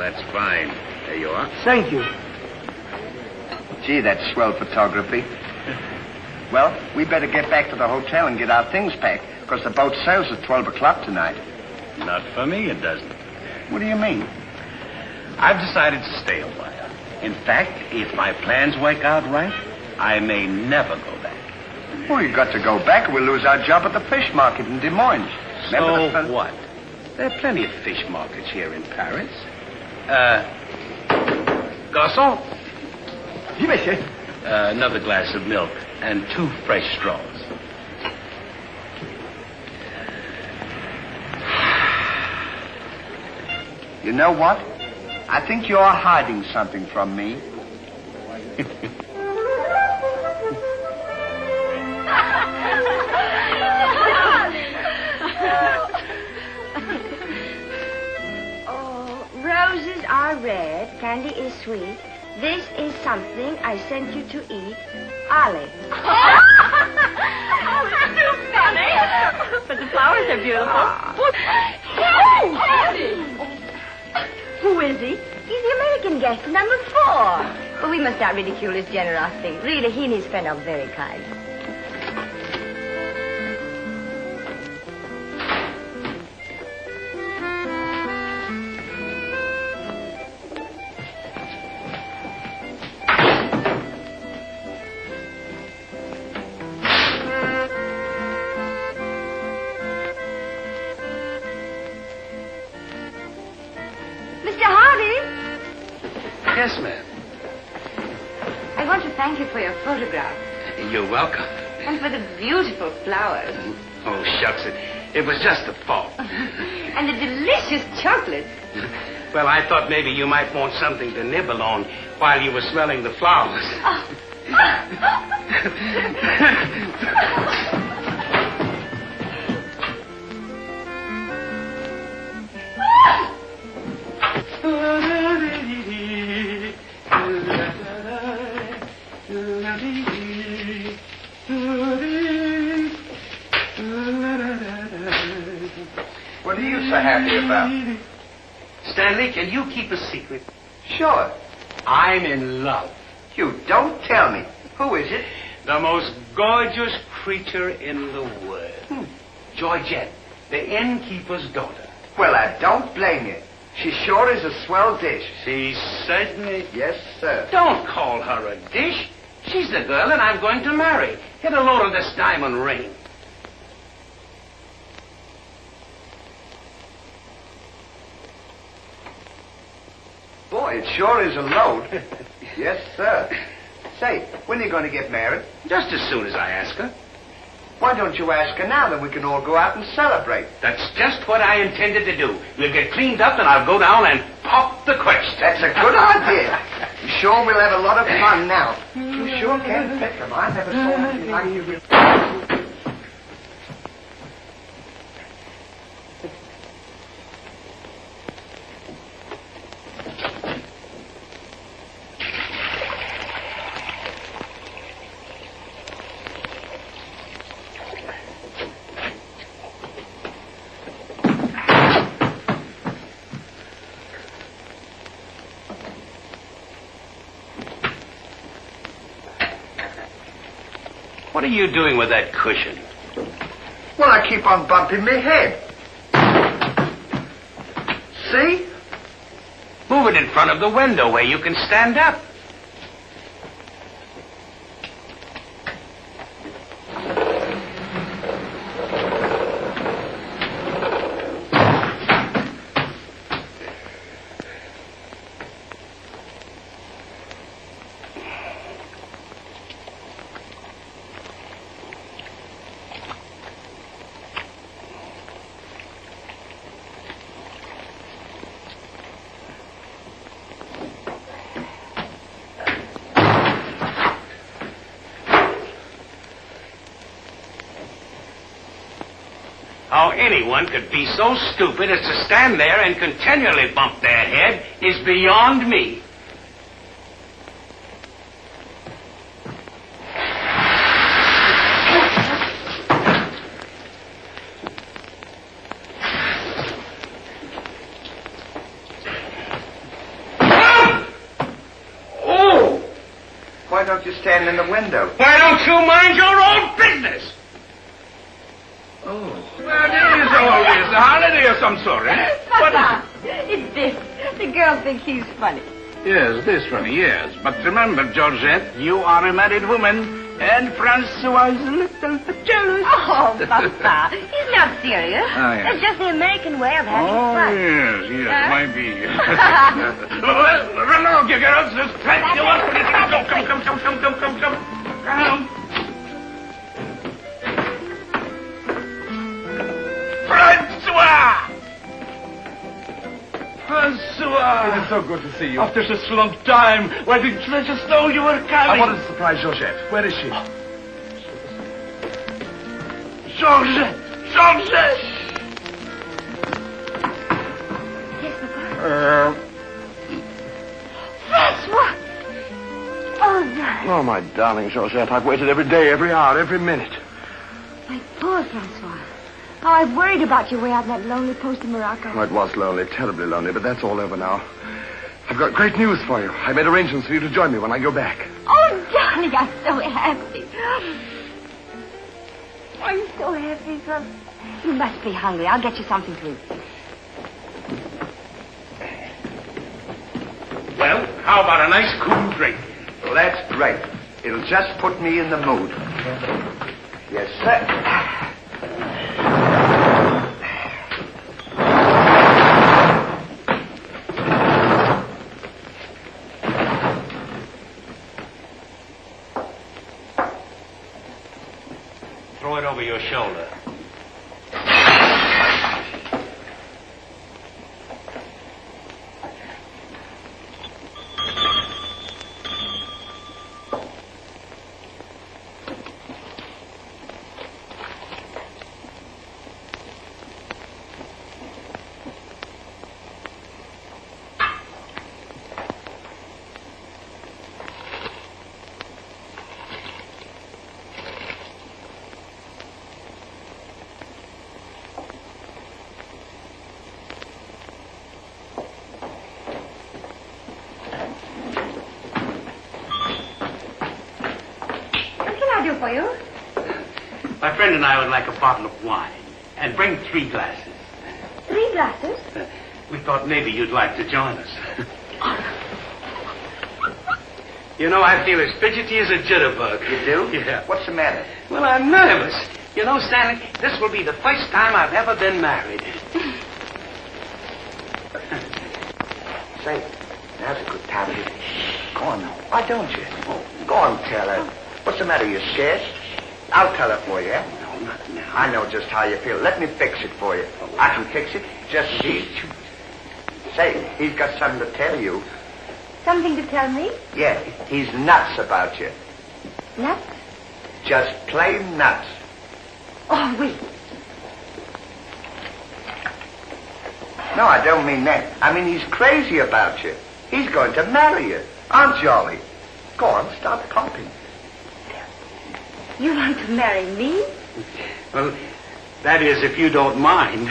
that's fine. There you are. Thank you. Gee, that's swell photography. Well, we better get back to the hotel and get our things packed, because the boat sails at 12 o'clock tonight. Not for me, it doesn't. What do you mean? I've decided to stay a while. In fact, if my plans work out right, I may never go back. Well, you've got to go back or we'll lose our job at the fish market in Des Moines. So what? There are plenty of fish markets here in Paris. Garçon? Oui, monsieur. Another glass of milk and 2 fresh straws. You know what? I think you're hiding something from me. Oh, roses are red, candy is sweet. This is something I sent you to eat. Ollie. Oh, it's too funny. But the flowers are beautiful. Who is he? He's the American guest, number 4. But we must not ridicule his generosity. Really, he and his friend are very kind. Yes, ma'am. I want to thank you for your photograph. You're welcome. And for the beautiful flowers. Oh, shucks. It was just a fault. And the delicious chocolate. Well, I thought maybe you might want something to nibble on while you were smelling the flowers. What are you so happy about? Stanley, can you keep a secret? Sure. I'm in love. You don't tell me. Who is it? The most gorgeous creature in the world. Georgette, the innkeeper's daughter. Well, I don't blame you. She sure is a swell dish. She certainly... Yes, sir. Don't call her a dish. She's the girl that I'm going to marry. Get a load of this diamond ring. Boy, it sure is a load. Yes, sir. Say, when are you going to get married? Just as soon as I ask her. Why don't you ask her now, then we can all go out and celebrate? That's just what I intended to do. We'll get cleaned up and I'll go down and pop the question. That's a good idea. You sure we'll have a lot of fun now. You sure can pick them. I never saw anything like you. What are you doing with that cushion? Well, I keep on bumping my head. See? Move it in front of the window where you can stand up. How anyone could be so stupid as to stand there and continually bump their head is beyond me. why don't you stand in the window? Why don't you mind your own business? Oh. Well, it is always a holiday of some sort, eh? Papa, it's this. The girls think he's funny. Yes, this funny, yes. But remember, Georgette, you are a married woman, and Francois is a little bit jealous. Oh, Papa, he's not serious. Oh, yes. It's just the American way of having Oh, fun. yes, Huh? might be. Well, run along, you girls. There's plenty of work. Come. Francois! Francois! It is so good to see you. After such a long time, where the treasure stole you were I carrying? wanted to surprise Georgette. Where is she? Georgette! Georgette! Yes, Papa. Francois! Oh, darling. Oh, my darling Georgette, I've waited every day, every hour, every minute. My poor Francois. How I've worried about you way out in that lonely post in Morocco. Oh, it was lonely, terribly lonely, but that's all over now. I've got great news for you. I made arrangements for you to join me when I go back. Oh, darling, I'm so happy. I'm so happy, son. You must be hungry. I'll get you something to eat. Well, how about a nice cool drink? Well, that's great. It'll just put me in the mood. Yes, sir. Throw it over your shoulder. For you? My friend and I would like a bottle of wine. And bring 3 glasses. 3 glasses? We thought maybe you'd like to join us. You know, I feel as fidgety as a jitterbug. You do? Yeah. What's the matter? Well, I'm nervous. You know, Stanley, this will be the first time I've ever been married. Say, now's a good time to... Go on now. Why don't you? Oh, go on, tell her. What's the matter? You scared? I'll tell her for you, eh? No, not now. I know just how you feel. Let me fix it for you. I can fix it. Just see. Say, he's got something to tell you. Something to tell me? Yeah, he's nuts about you. Nuts? Just plain nuts. Oh, wait. No, I don't mean that. I mean he's crazy about you. He's going to marry you. Aren't you, Ollie? Go on, start talking. You want to marry me? Well, that is, if you don't mind.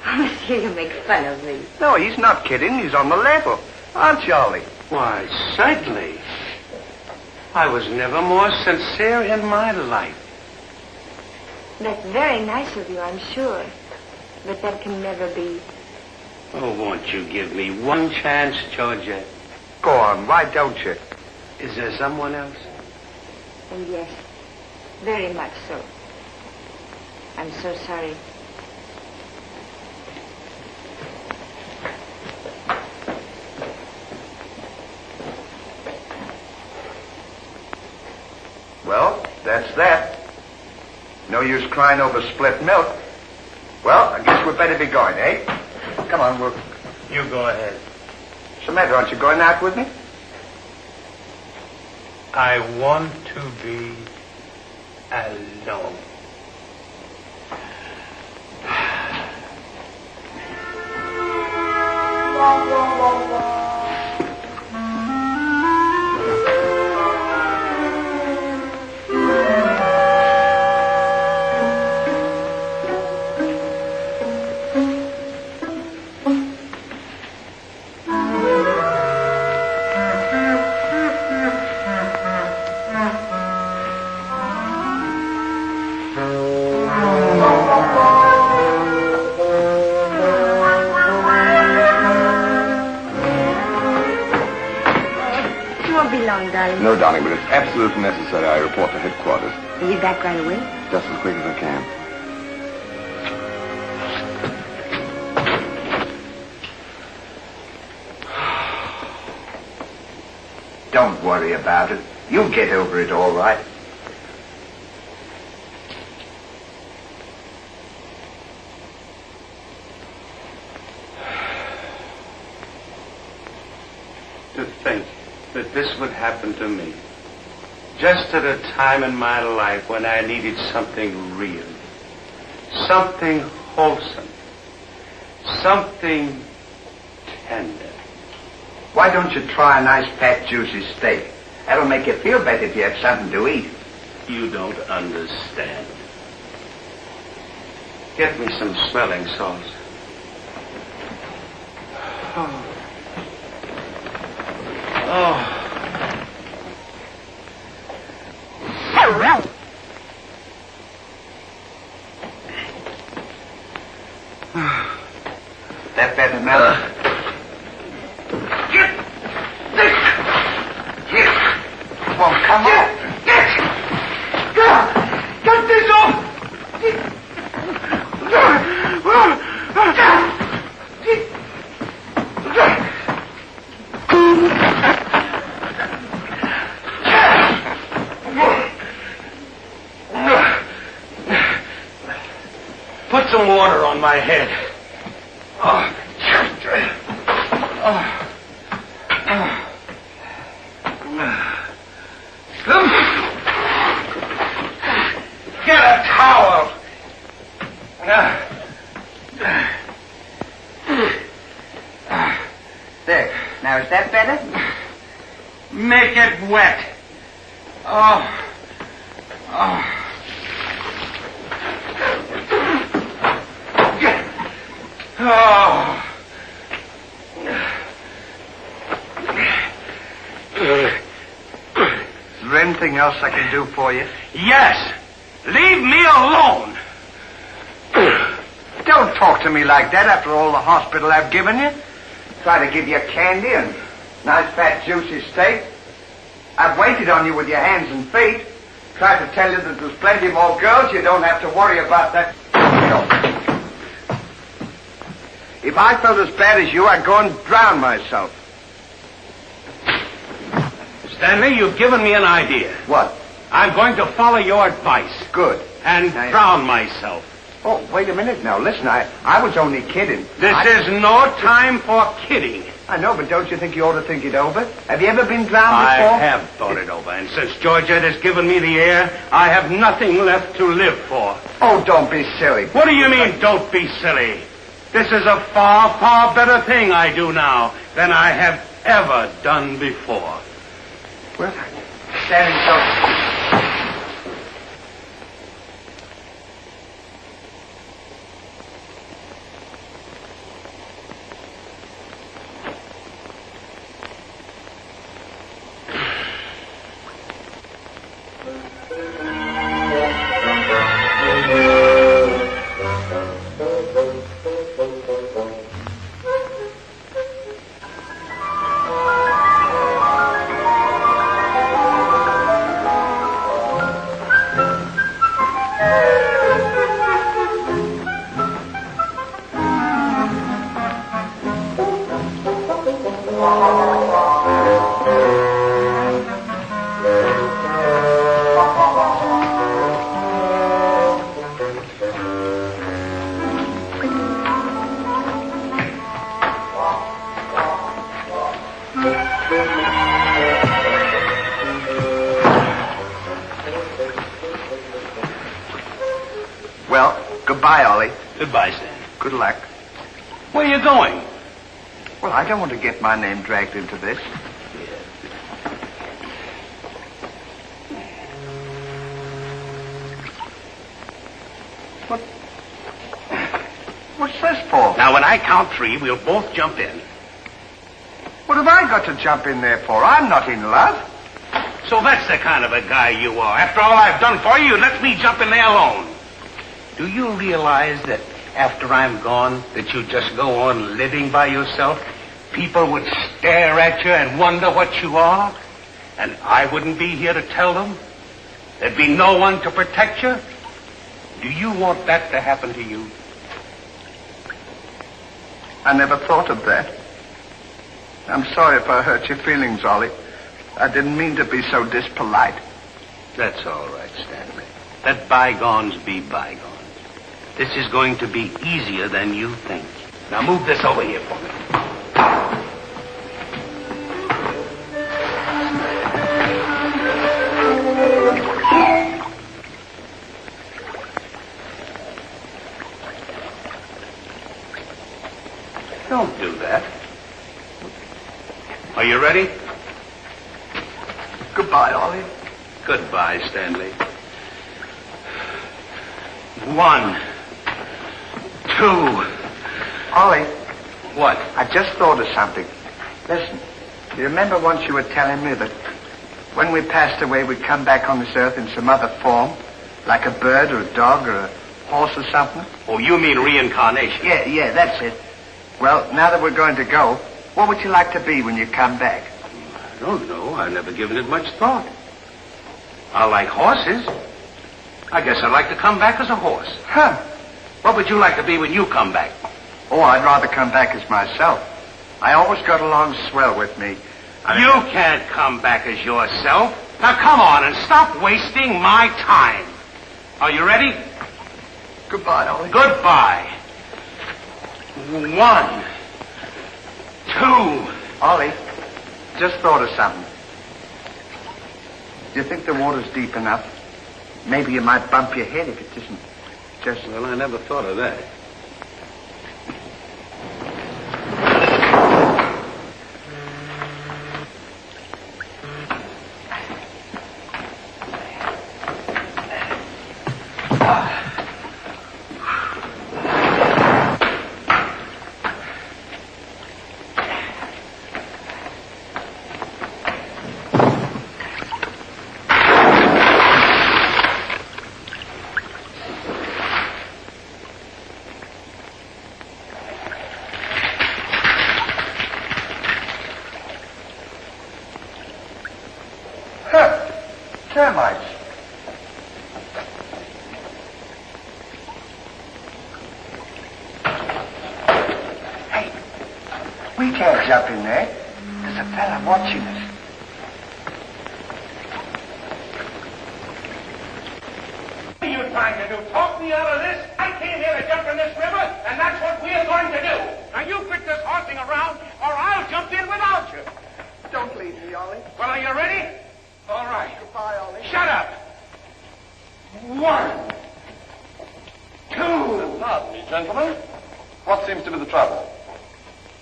Oh, monsieur, you make fun of me. No, he's not kidding. He's on the level. Aren't you, Ollie? Why, certainly. I was never more sincere in my life. That's very nice of you, I'm sure. But that can never be. Oh, won't you give me one chance, Georgia? Go on, why don't you? Is there someone else? And yes, very much so. I'm so sorry. Well, that's that. No use crying over spilt milk. Well, I guess we'd better be going, eh? Come on, we'll... You go ahead. What's the matter? Aren't you going out with me? I want to be alone. long, darling? No, darling, but it's absolutely necessary I report to headquarters. Are you back right away? Just as quick as I can. Don't worry about it. You'll get over it all right. To think that this would happen to me. Just at a time in my life when I needed something real. Something wholesome. Something tender. Why don't you try a nice fat juicy steak? That'll make you feel better if you have something to eat. You don't understand. Get me some smelling salts. Oh. That better now. Get this. Won't come off. Get this off. Put some water on my head. Get a towel. There. Now, is that better? Make it wet. Oh. Is there anything else I can do for you? Yes. Leave me alone. Don't talk to me like that after all the hospital I've given you. Try to give you candy and nice fat juicy steak. I've waited on you with your hands and feet. Tried to tell you that there's plenty more girls. You don't have to worry about that. If I felt as bad as you, I'd go and drown myself. Stanley, you've given me an idea. What? I'm going to follow your advice. Good. And Now, drown myself. Oh, wait a minute now. Listen, I was only kidding. This is no time for kidding. I know, but don't you think you ought to think it over? Have you ever been drowned I before? have thought it over, and since Georgette has given me the air, I have nothing left to live for. Oh, don't be silly. What do you mean, don't be silly? This is a far, far better thing I do now than I have ever done before. Well, standing so... Well, goodbye, Ollie. Goodbye, Stan. Good luck. Where are you going? Well, I don't want to get my name dragged into this. What's this for? Now, when I count three, we'll both jump in. What have I got to jump in there for? I'm not in love. So that's the kind of a guy you are. After all I've done for you, let me jump in there alone. Do you realize that after I'm gone, that you just go on living by yourself? People would stare at you and wonder what you are. And I wouldn't be here to tell them? There'd be no one to protect you? Do you want that to happen to you? I never thought of that. I'm sorry if I hurt your feelings, Ollie. I didn't mean to be so dispolite. That's all right, Stanley. Let bygones be bygones. This is going to be easier than you think. Now move this over here for me. Don't do that. Are you ready? Goodbye, Ollie. Goodbye, Stanley. 1, 2. Ollie, What? I just thought of something. Listen, you remember once you were telling me that when we passed away, we'd come back on this earth in some other form? Like a bird or a dog or a horse or something? Oh, you mean reincarnation? Yeah, that's it. Well, now that we're going to go, what would you like to be when you come back? I don't know. I've never given it much thought. I like horses. I guess I'd like to come back as a horse. Huh. What would you like to be when you come back? Oh, I'd rather come back as myself. I always got along swell with me. You can't come back as yourself. Now come on and stop wasting my time. Are you ready? Goodbye, Ollie. Goodbye. 1, 2. Ollie, just thought of something. Do you think the water's deep enough? Maybe you might bump your head if it isn't just... Well, I never thought of that. Termites. Hey, we can't jump in there. There's a fella watching us. What are you trying to do? Talk me out of this? I came here to jump in this river, and that's what we're going to do. Now you quit this horsing around, or I'll jump in without you. Don't leave me, Ollie. Well, are you ready? All right. Goodbye, Ollie. Shut up. 1, 2. Pardon me, gentlemen. What seems to be the trouble?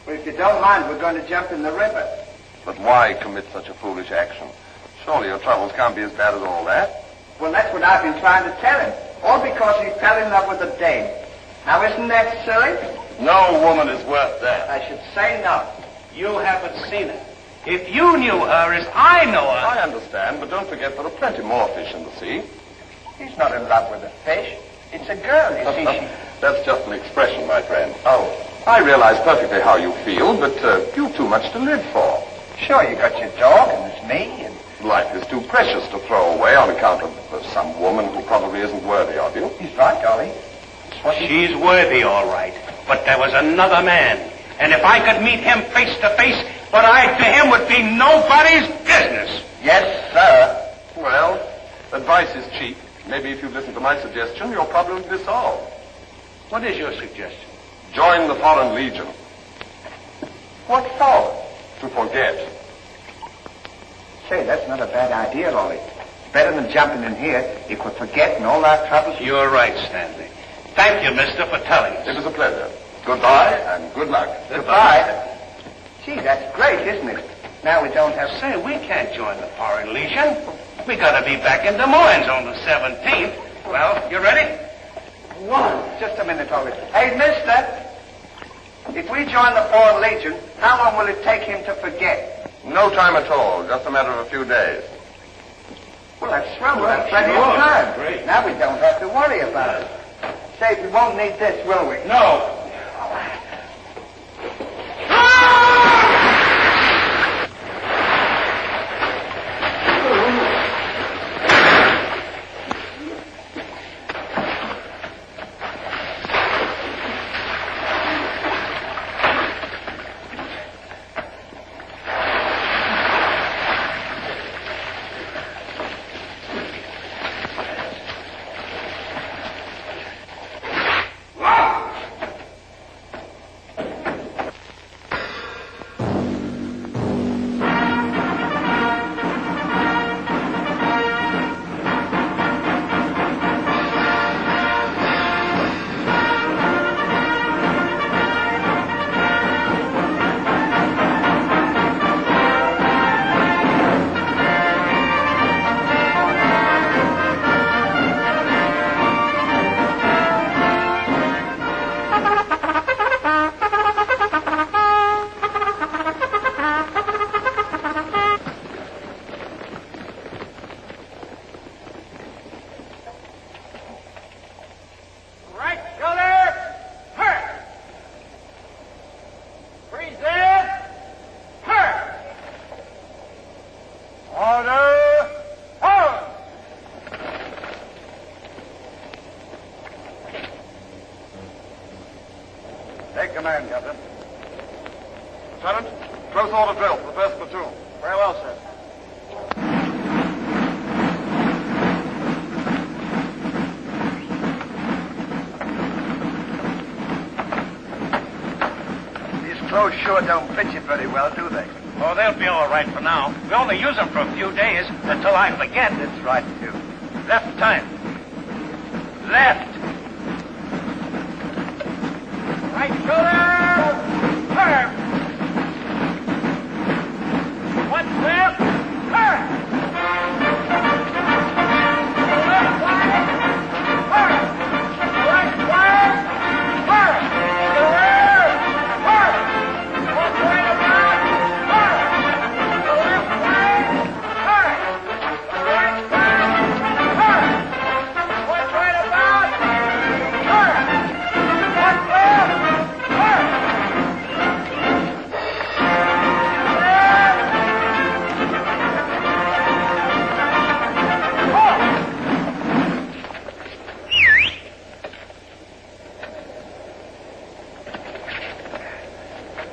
Well, if you don't mind, we're going to jump in the river. But why commit such a foolish action? Surely your troubles can't be as bad as all that. Well, that's what I've been trying to tell him. All because he fell in love with a dame. Now, isn't that silly? No woman is worth that. I should say not. You haven't seen her. If you knew her as I know her... I understand, but don't forget there are plenty more fish in the sea. He's not in love with a fish. It's a girl, you see. That's just an expression, my friend. Oh, I realize perfectly how you feel, but you've too much to live for. Sure, you got your dog, and there's me, and... Life is too precious to throw away on account of some woman who probably isn't worthy of you. He's right, Ollie. She's worthy, all right. But there was another man. And if I could meet him face to face, what I to him would be nobody's business. Yes, sir. Well, advice is cheap. Maybe if you listen to my suggestion, your problem will be solved. What is your suggestion? Join the Foreign Legion. What for? To forget. Say, that's not a bad idea, Ollie. Better than jumping in here if we're forgetting all our troubles. You're right, Stanley. Thank you, mister, for telling us. It was a pleasure. Goodbye and good luck. Goodbye. Gee, that's great, isn't it? Now we don't have... Say, we can't join the Foreign Legion. We gotta be back in Des Moines on the 17th. Well, you ready? 1. Just a minute, Ollie. Hey, mister. If we join the Foreign Legion, how long will it take him to forget? No time at all. Just a matter of a few days. Well, that's swell. We'll have plenty of time. Great. Now we don't have to worry about it. Say, we won't need this, will we? No. your man, Captain. Sergeant, close order drill for the first platoon. Very well, sir. These clothes sure don't fit you very well, do they? Oh, they'll be all right for now. We only use them for a few days until I forget. That's right, too. Left time. Left. Right shoulder. Turn. One left. Turn. Left side. Turn. Right side. Turn. The rear. Turn. One right about. Turn. The left side. Turn. The right side. Turn. One right about. Turn. One left. Turn.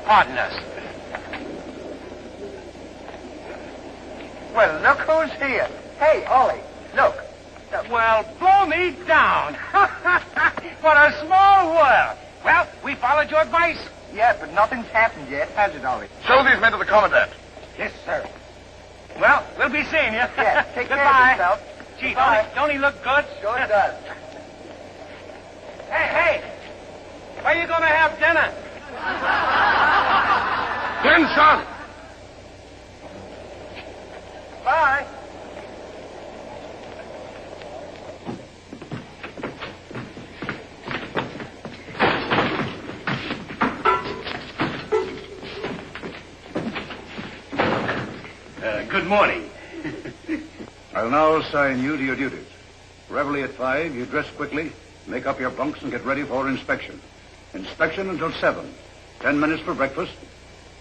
Pardon us. Well, look who's here. Hey, Ollie, look. Well, blow me down. What a small world. Well, we followed your advice. Yeah, but nothing's happened yet, has it, Ollie? Show these men to the commandant. Yes, sir. Well, we'll be seeing you. Yeah, take care Goodbye. of yourself. Gee, Goodbye. don't he look good? Sure does. Hey, where you going to have dinner? Attention! Bye. Good morning. I'll now assign you to your duties. Reveille at 5, you dress quickly, make up your bunks, and get ready for inspection. Inspection until 7. 10 minutes for breakfast.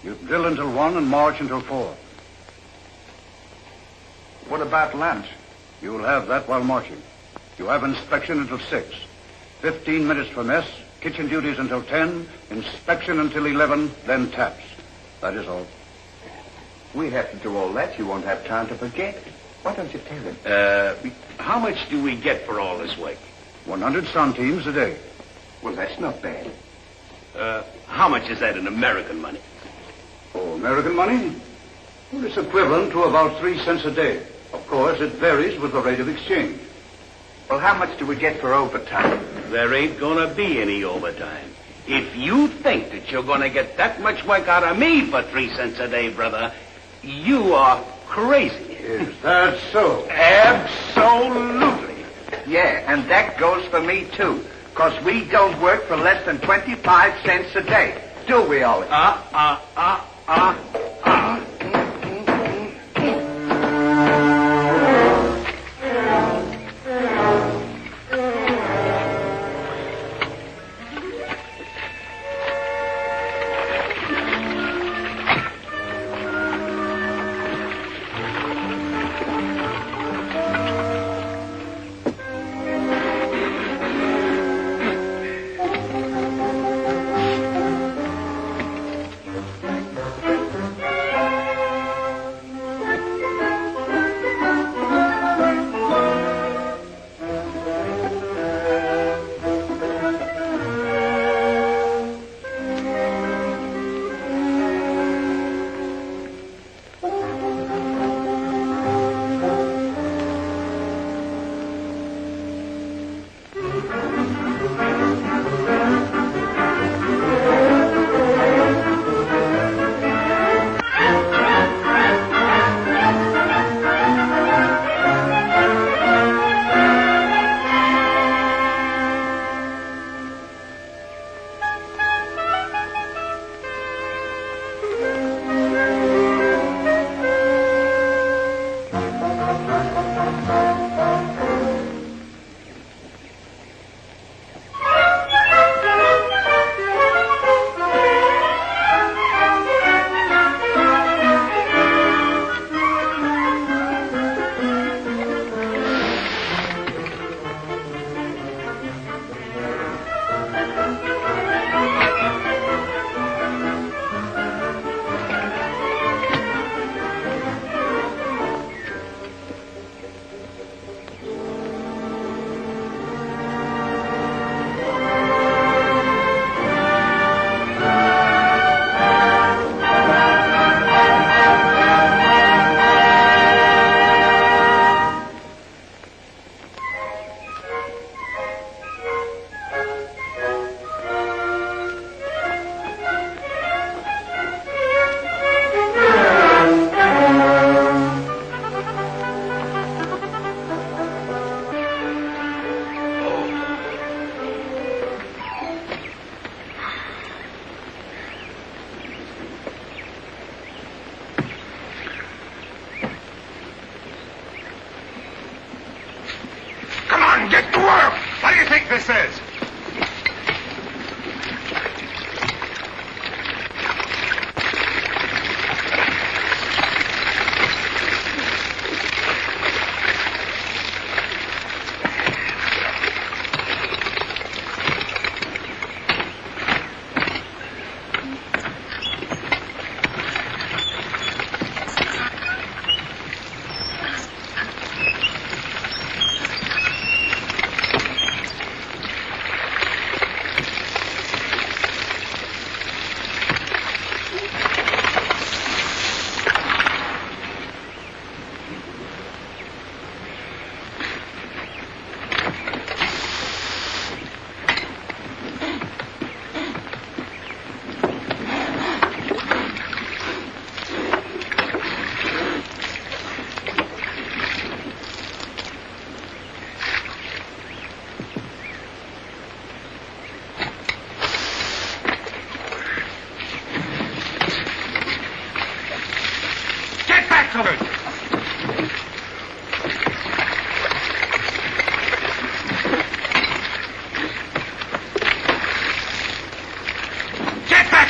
You drill until 1 and march until 4. What about lunch? You'll have that while marching. You have inspection until 6. 15 minutes for mess, kitchen duties until 10, inspection until 11, then taps. That is all. We have to do all that. You won't have time to forget. Why don't you tell him? How much do we get for all this work? 100 centimes a day. Well, that's not bad. How much is that in American money? Oh, American money? Well, it's equivalent to about 3 cents a day. Of course, it varies with the rate of exchange. Well, how much do we get for overtime? There ain't gonna be any overtime. If you think that you're gonna get that much work out of me for 3 cents a day, brother, you are crazy. Is that so? Absolutely. Yeah, and that goes for me, too. Because we don't work for less than 25 cents a day. Do we, Ollie?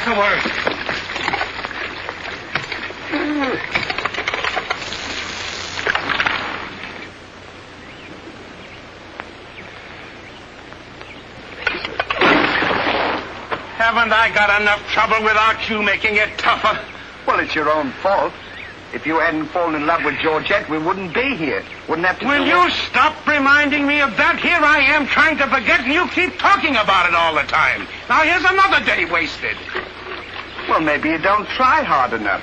Get to work. Haven't I got enough trouble without you making it tougher? Well, it's your own fault. If you hadn't fallen in love with Georgette, we wouldn't be here. Wouldn't have to. Will you stop reminding me of that? Here I am trying to forget, and you keep talking about it all the time. Now here's another day wasted. Well, maybe you don't try hard enough.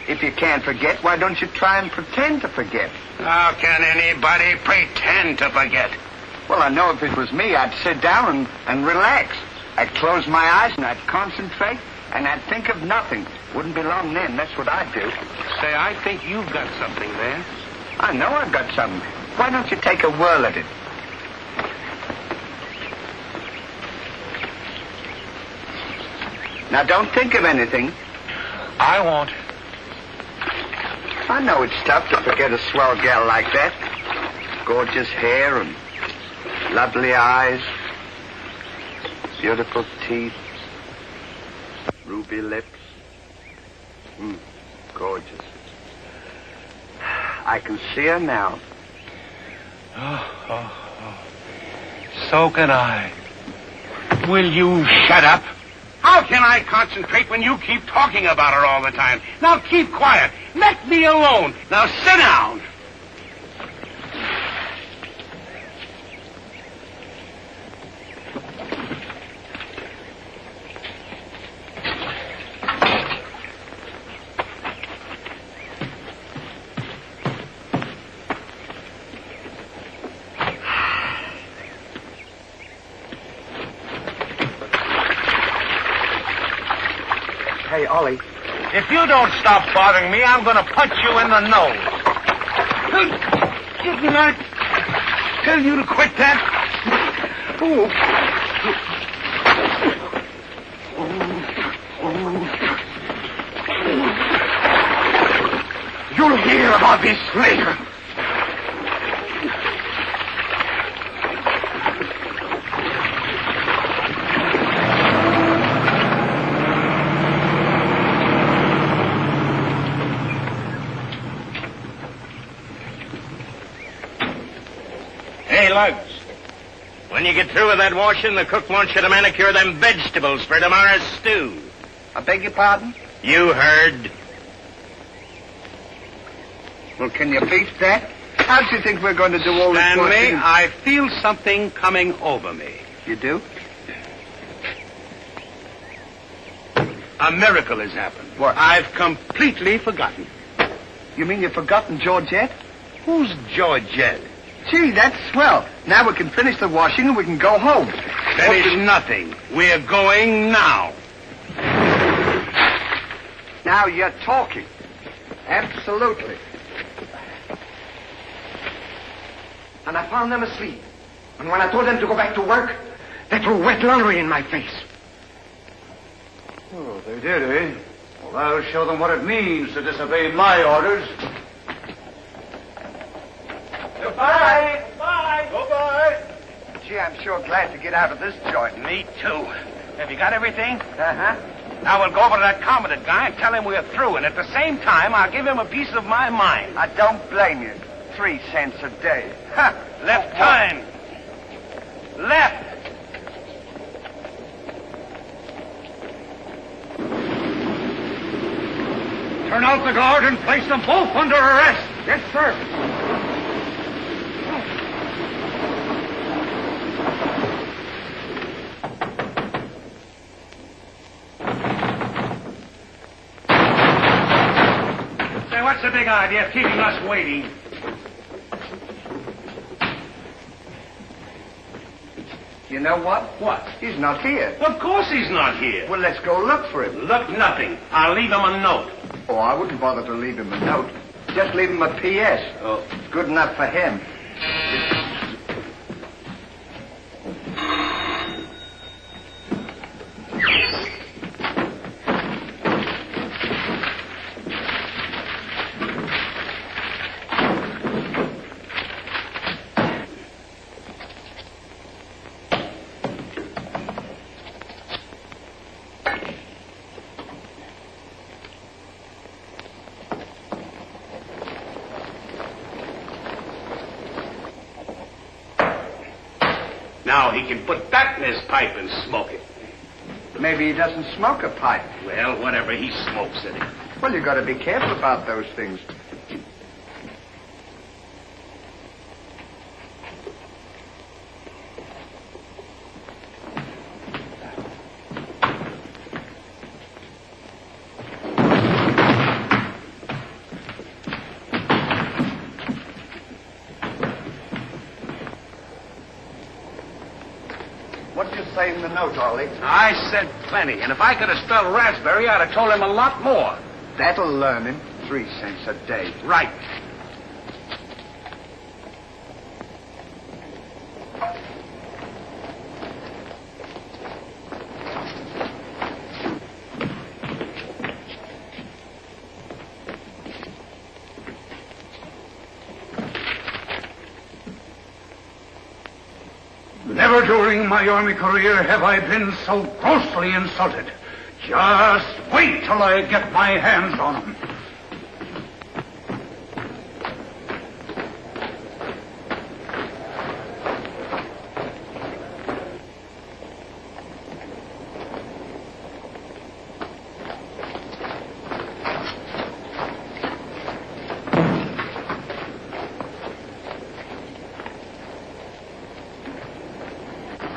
If you can't forget, why don't you try and pretend to forget? How can anybody pretend to forget? Well, I know if it was me, I'd sit down and relax. I'd close my eyes and I'd concentrate and I'd think of nothing. Wouldn't be long then. That's what I'd do. Say, I think you've got something there. I know I've got something. Why don't you take a whirl at it? Now, don't think of anything. I won't. I know it's tough to forget a swell gal like that. Gorgeous hair and lovely eyes. Beautiful teeth. Ruby lips. Gorgeous. I can see her now. Oh. So can I. Will you shut up? How can I concentrate when you keep talking about her all the time? Now keep quiet. Let me alone. Now sit down. Hey, Ollie. If you don't stop bothering me, I'm going to punch you in the nose. Didn't I tell you to quit that? You'll hear about this later. Hey, Lugs, when you get through with that washing, the cook wants you to manicure them vegetables for tomorrow's stew. I beg your pardon? You heard. Well, can you beat that? How do you think we're going to do all this Stanley, washing? I feel something coming over me. You do? A miracle has happened. What? I've completely forgotten. You mean you've forgotten Georgette? Who's Georgette? Gee, that's swell. Now we can finish the washing and we can go home. Finish nothing. We're going now. Now you're talking. Absolutely. And I found them asleep. And when I told them to go back to work, they threw wet laundry in my face. Oh, they did, eh? Well, I'll show them what it means to disobey my orders. Goodbye. Bye. Goodbye. Gee, I'm sure glad to get out of this joint. Me too. Have you got everything? Uh-huh. Now we'll go over to that commandant guy and tell him we're through, and at the same time, I'll give him a piece of my mind. I don't blame you. 3 cents a day. Ha! Left turn. Left. Turn out the guard and place them both under arrest. Yes, sir. Say, what's the big idea of keeping us waiting? You know what? What? He's not here. Of course he's not here. Well, let's go look for him. Look, nothing. I'll leave him a note. Oh, I wouldn't bother to leave him a note. Just leave him a P.S. Oh. Good enough for him. Now he can put that in his pipe and smoke it. Maybe he doesn't smoke a pipe. Well, whatever, he smokes it. Well, you got to be careful about those things. What did you say in the note, Ollie? I said plenty, and if I could have spelled raspberry, I'd have told him a lot more. That'll learn him. 3 cents a day. Right. Never during my army career have I been so grossly insulted. Just wait till I get my hands on him.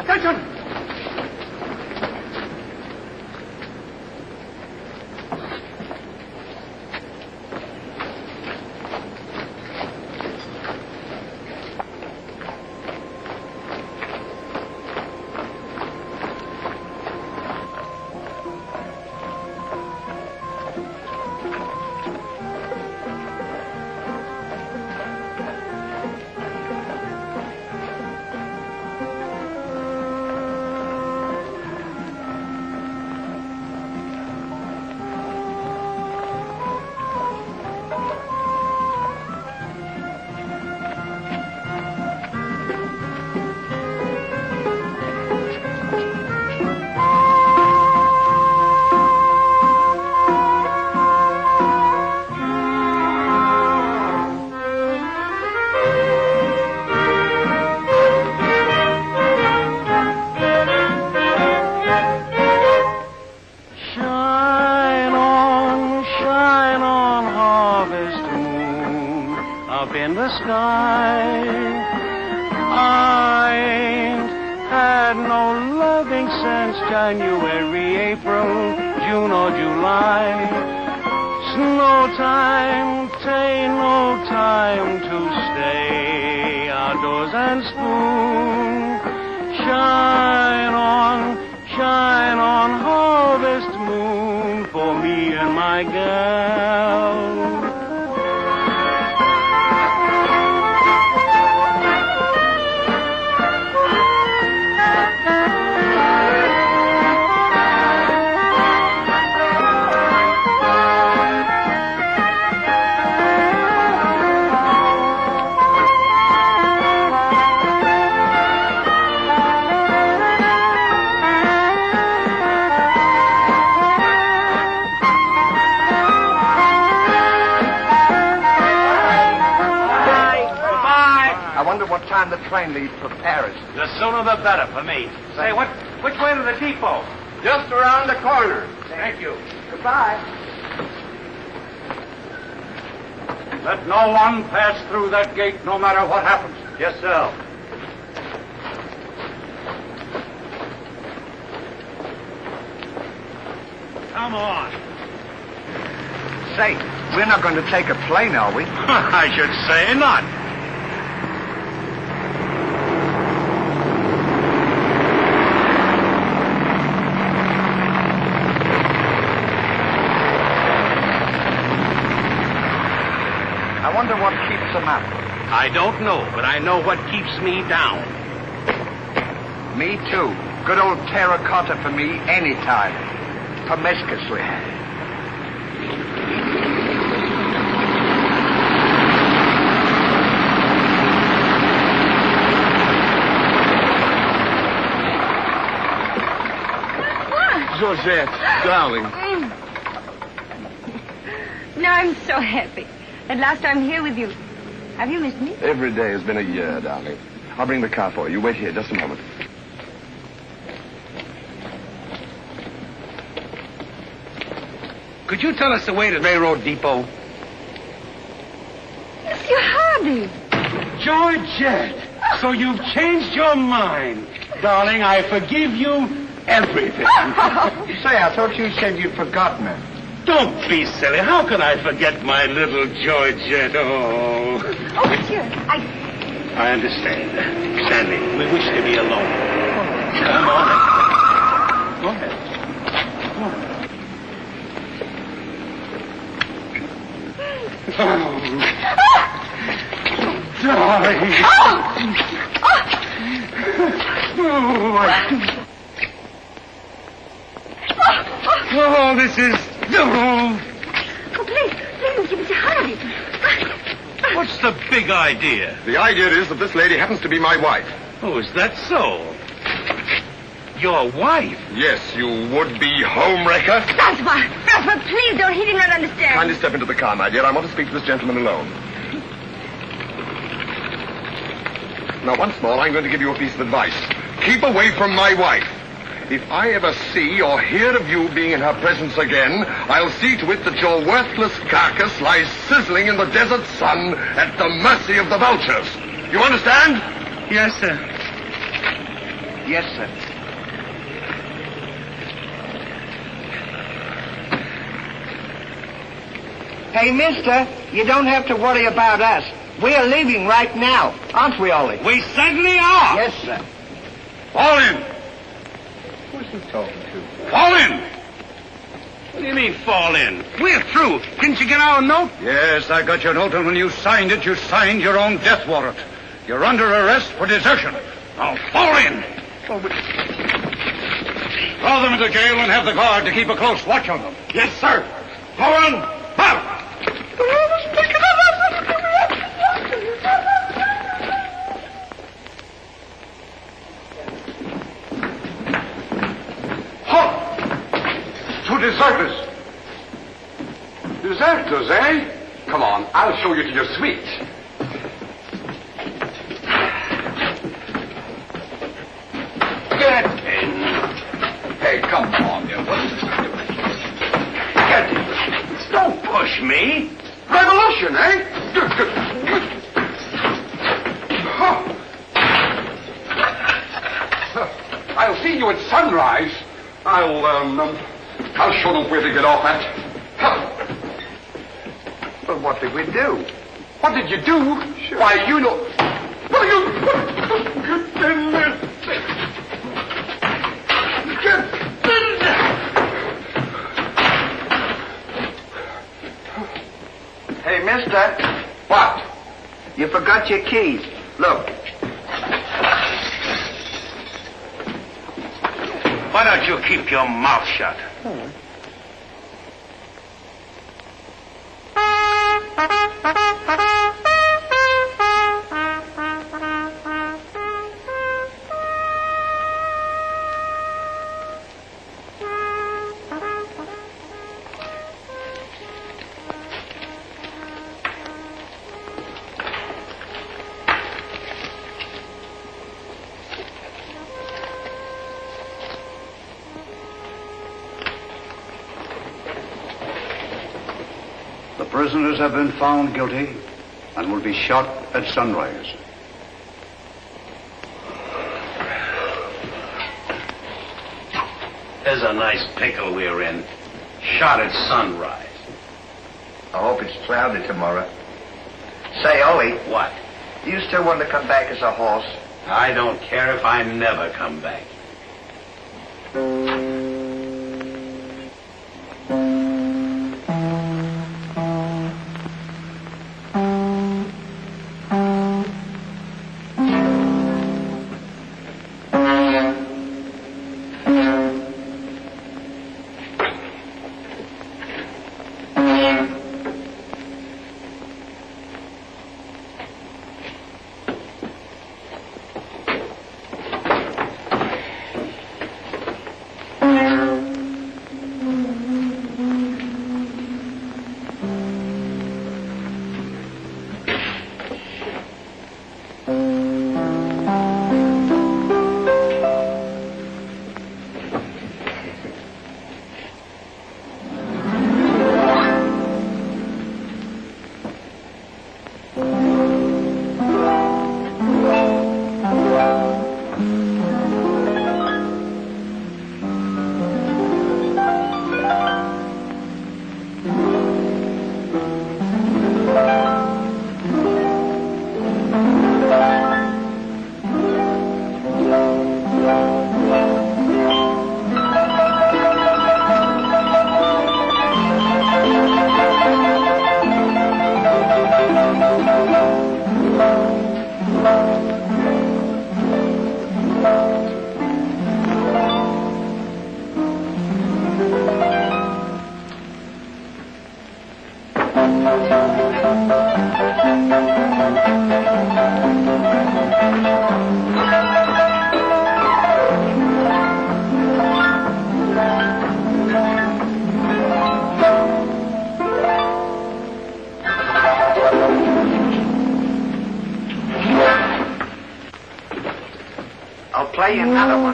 Attention! In the sky, I ain't had no loving since January, April, June or July. It's no time, ta'in't no time to stay outdoors and spoon. Shine on, harvest moon for me and my gal. What time the train leaves for Paris? The sooner the better for me. Say, which way to the depot? Just around the corner. Thank you. Goodbye. Let no one pass through that gate, no matter what happens. Yes, sir. Come on. Say, we're not going to take a plane, are we? I should say not. I wonder what keeps them up. I don't know, but I know what keeps me down. Me too. Good old terracotta for me anytime. Promiscuously. Georgette, darling. Now I'm so happy. At last I'm here with you. Have you missed me? Every day has been a year, darling. I'll bring the car for you. Wait here just a moment. Could you tell us the way to the railroad depot? Monsieur Hardy. Georgette, so you've changed your mind. Darling, I forgive you everything. Say, I thought you said you'd forgotten her. Don't be silly. How can I forget my little Georgette? Oh. Oh, monsieur, I understand. Stanley, we wish to be alone. Come on. Go ahead. Go ahead. Oh. Darling. Oh, this is... Oh, please, Mr. Hardy. What's the big idea? The idea is that this lady happens to be my wife. Oh, is that so? Your wife? Yes, you would-be homewrecker. Francois, please don't. He did not understand. Kindly step into the car, my dear. I want to speak to this gentleman alone. Now, once more, I'm going to give you a piece of advice. Keep away from my wife. If I ever see or hear of you being in her presence again, I'll see to it that your worthless carcass lies sizzling in the desert sun at the mercy of the vultures. You understand? Yes, sir. Yes, sir. Hey, mister, you don't have to worry about us. We're leaving right now, aren't we, Ollie? We certainly are. Yes, sir. Fall in. Who's he talking to? Fall in. What do you mean, fall in? We're through. Didn't you get our note? Yes, I got your note, and when you signed it, you signed your own death warrant. You're under arrest for desertion. Now, fall in. Throw them into jail and have the guard to keep a close watch on them. Yes, sir. Go on. Out. Two deserters. Deserters, eh? Come on, I'll show you to your suite. Get in. Hey, come on, you. What's this going to do? Get in. Don't push me. Revolution, eh? I'll see you at sunrise. I'll show them where to get off at. Well, what did we do? What did you do? Sure. Why, you know... What are you... Get in there. Get in there. Hey, mister. What? You forgot your keys. Look. Why don't you keep your mouth shut? The prisoners have been found guilty and will be shot at sunrise. There's a nice pickle we're in. Shot at sunrise. I hope it's cloudy tomorrow. Say, Ollie, What? do you still want to come back as a horse? I don't care if I never come back.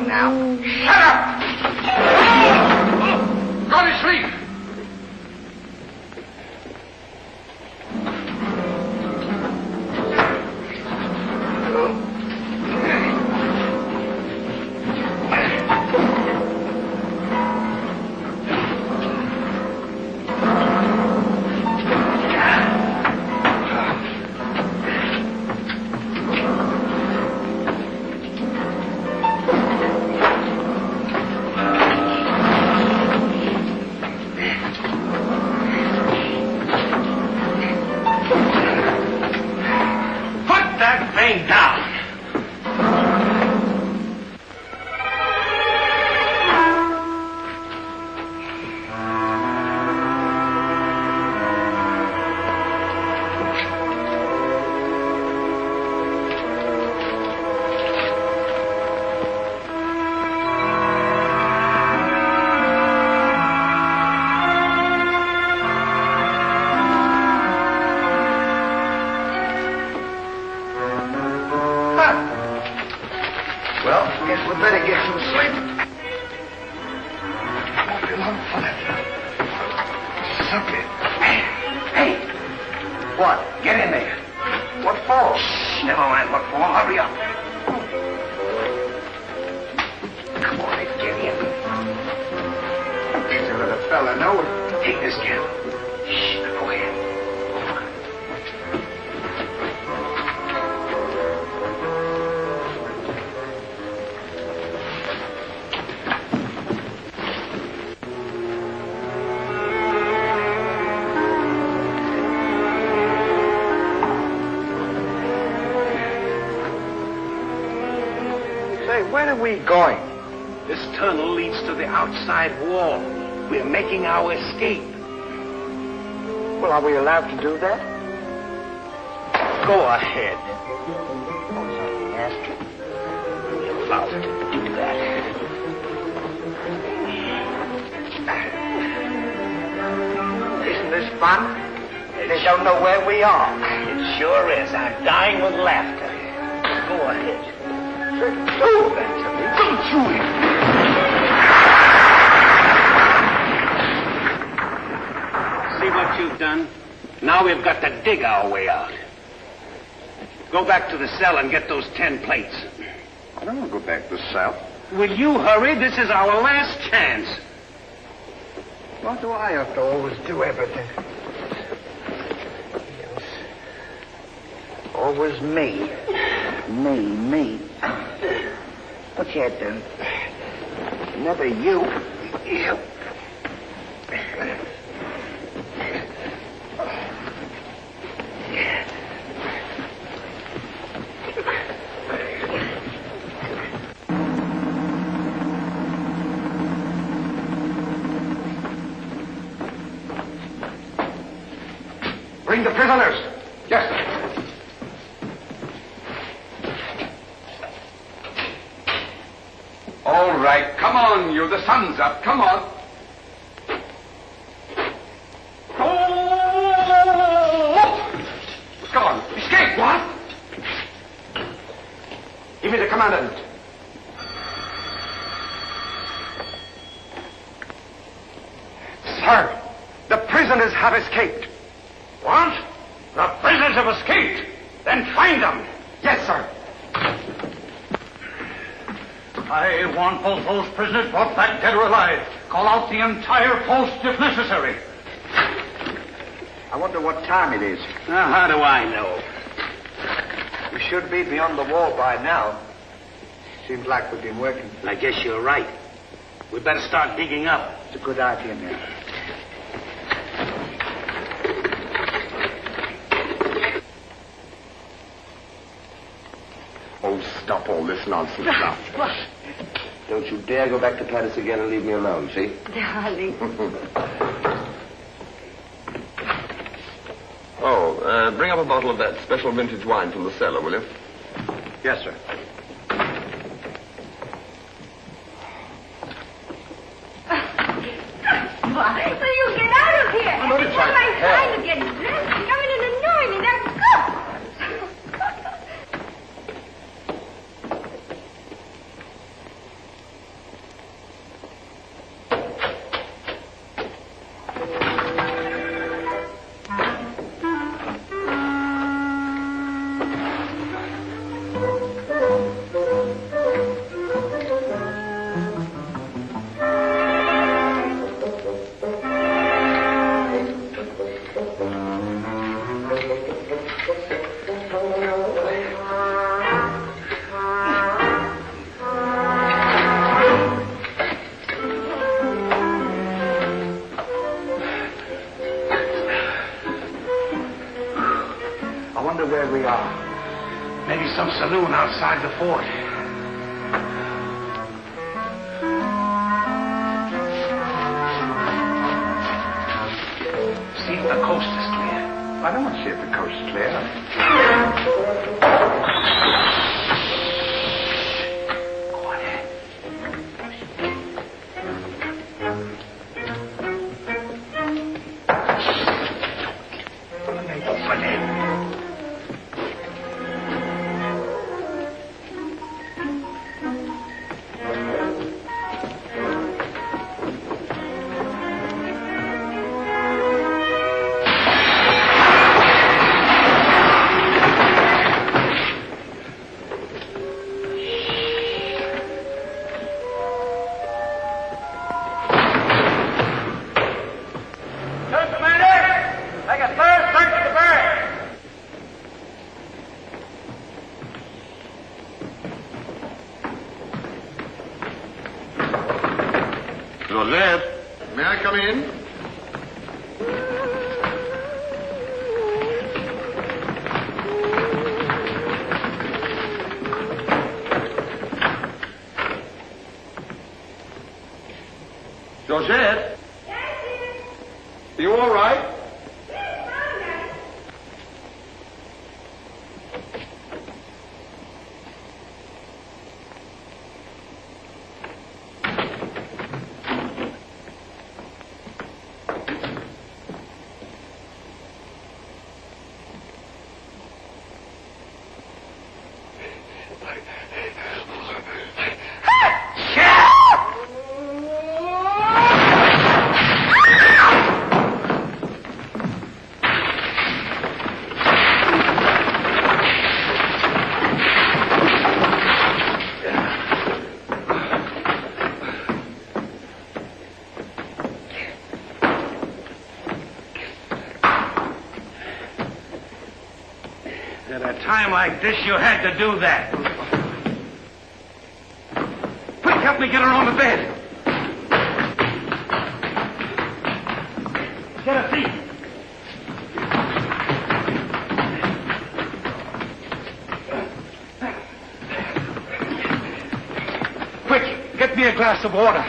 going now. Shut up! Go to sleep! Where are we going? This tunnel leads to the outside wall. We're making our escape. Well, are we allowed to do that? Go ahead. Yes. We're allowed to do that. Isn't this fun? They don't know where we are. It sure is. I'm dying with laughter. Go ahead. Don't you! See what you've done? Now we've got to dig our way out. Go back to the cell and get those 10 plates. I don't want to go back to the cell. Will you hurry? This is our last chance. Why do I have to always do everything? Yes. Always me. Me. Look here, then. Never you. You. Bring the prisoners. Yes, sir. All right, come on, you. The sun's up. Come on. Come on. Escape. What? Give me the commandant. Sir, the prisoners have escaped. What? The prisoners have escaped? Then find them. Yes, sir. I want both those prisoners brought back dead or alive. Call out the entire post if necessary. I wonder what time it is. Now, how do I know? We should be beyond the wall by now. Seems like we've been working. I guess you're right. We better start digging up. It's a good idea, man. Oh, stop all this nonsense now. What? Don't you dare go back to Paris again and leave me alone, see? Darling. Bring up a bottle of that special vintage wine from the cellar, will you? Yes, sir. Why? So you get out of here. I'm only It's trying not my to help. time to get dressed. You come in and annoy me. Now go. Where we are. Maybe some saloon outside the fort. See if the coast is clear. I don't want to see if the coast is clear. Joseph, may I come in? Joseph? Are you all right? At a time like this, you had to do that. Quick, help me get her on the bed. Get a seat. Quick, get me a glass of water.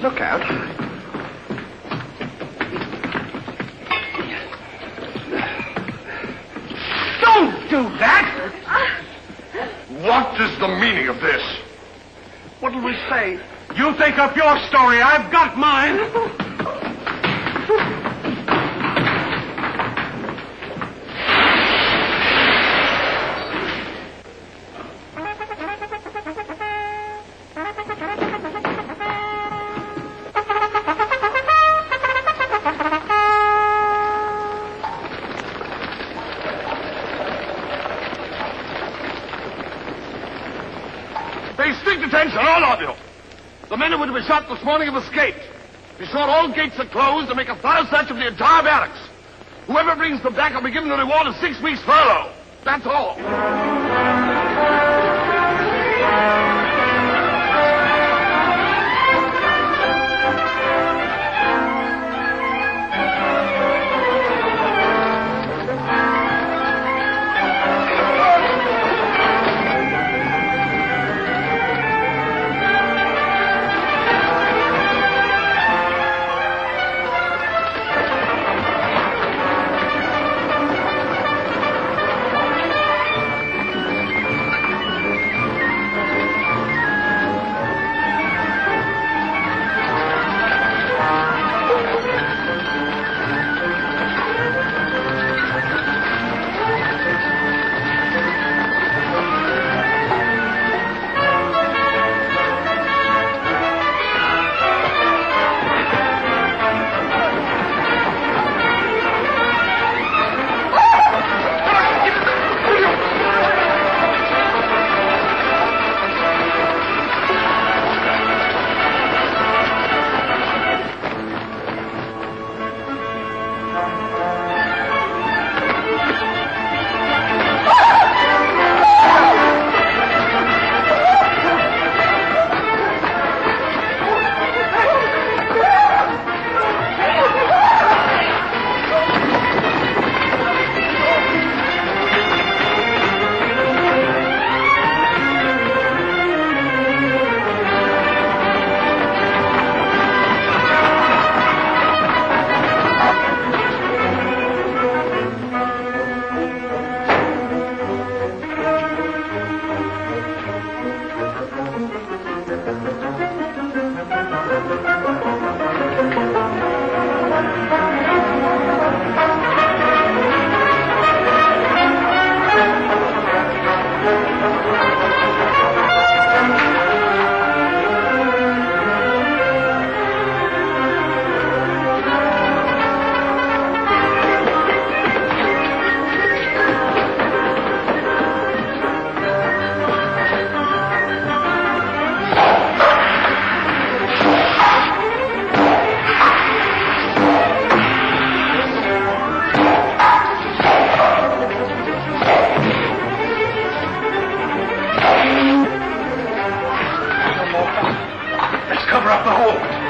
Look out. Don't do that! What is the meaning of this? What'll we say? You think up your story. I've got mine. Pay strict attention, all of you. The men who would have been shot this morning have escaped. Be sure all gates are closed and make a thorough search of the entire barracks. Whoever brings them back will be given the reward of 6 weeks' furlough. That's all. Let's cover up the hole.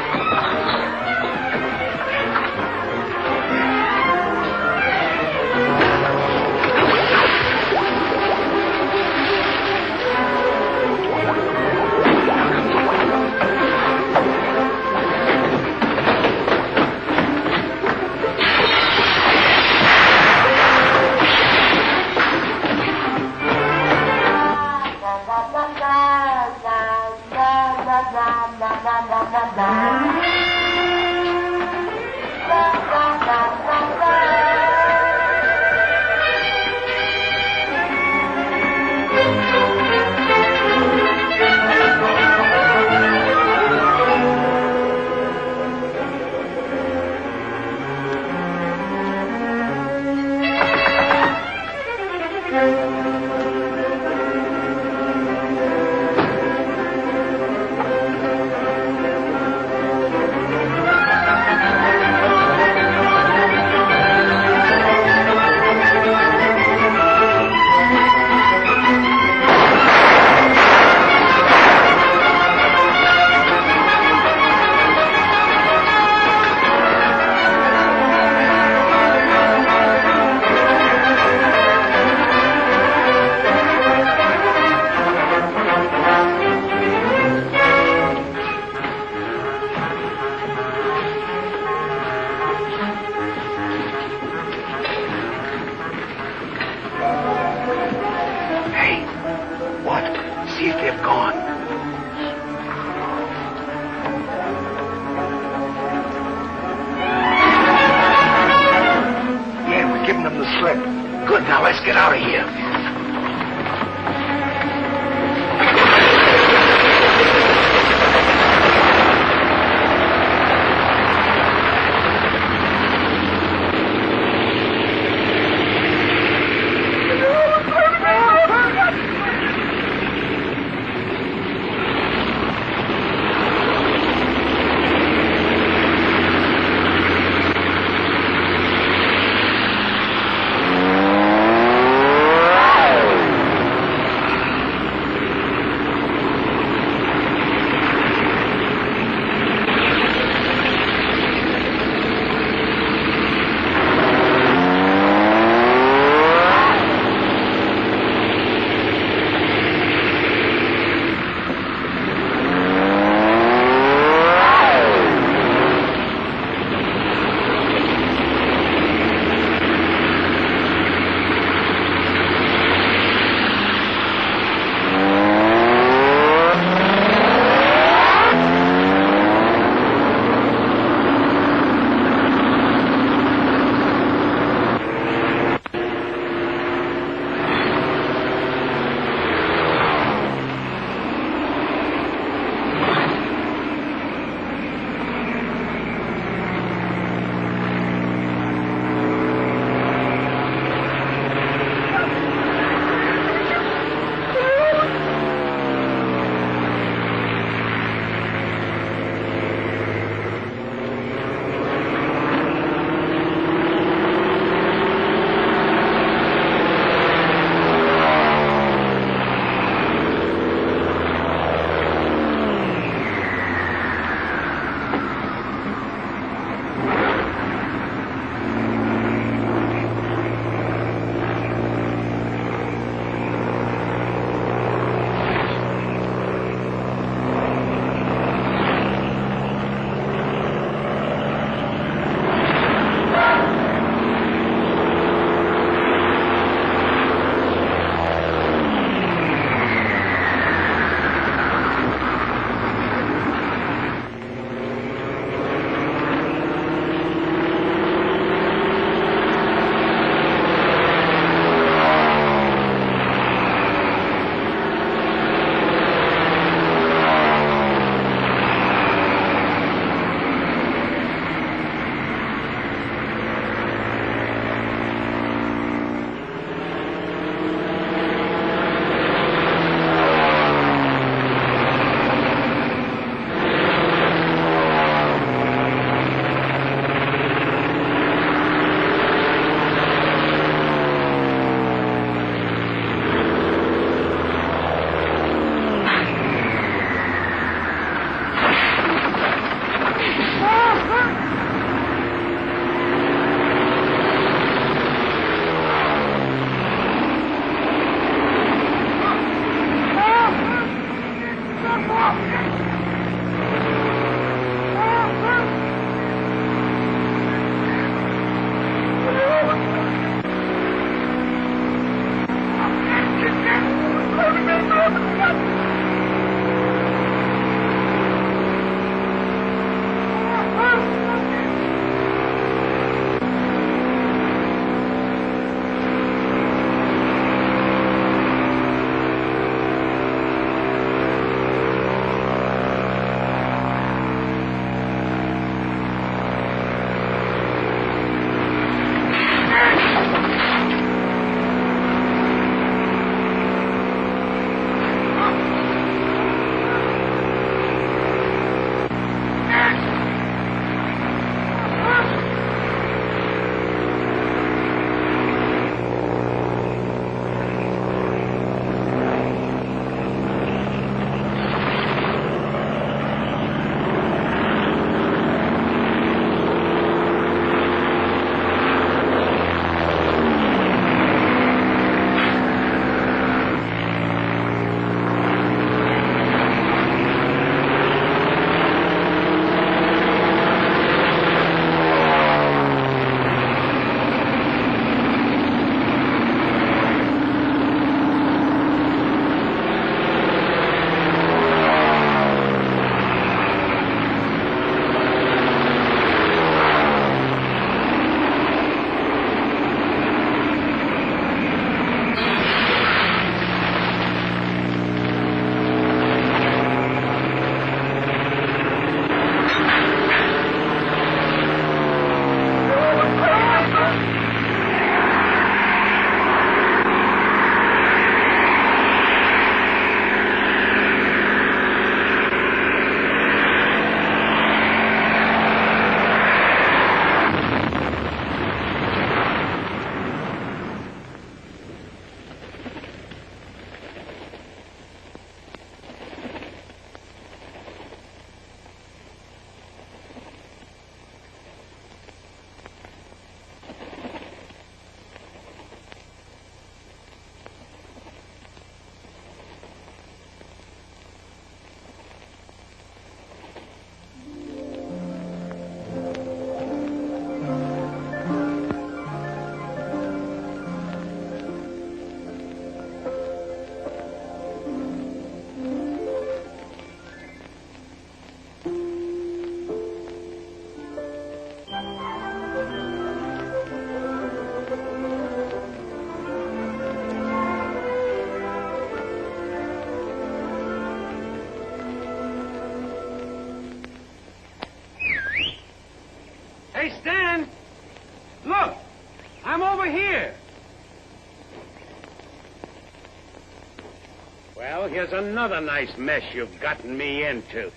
there's another nice mess you've gotten me into.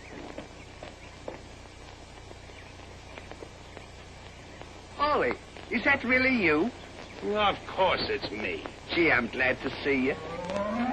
Ollie, is that really you? Of course it's me. Gee, I'm glad to see you.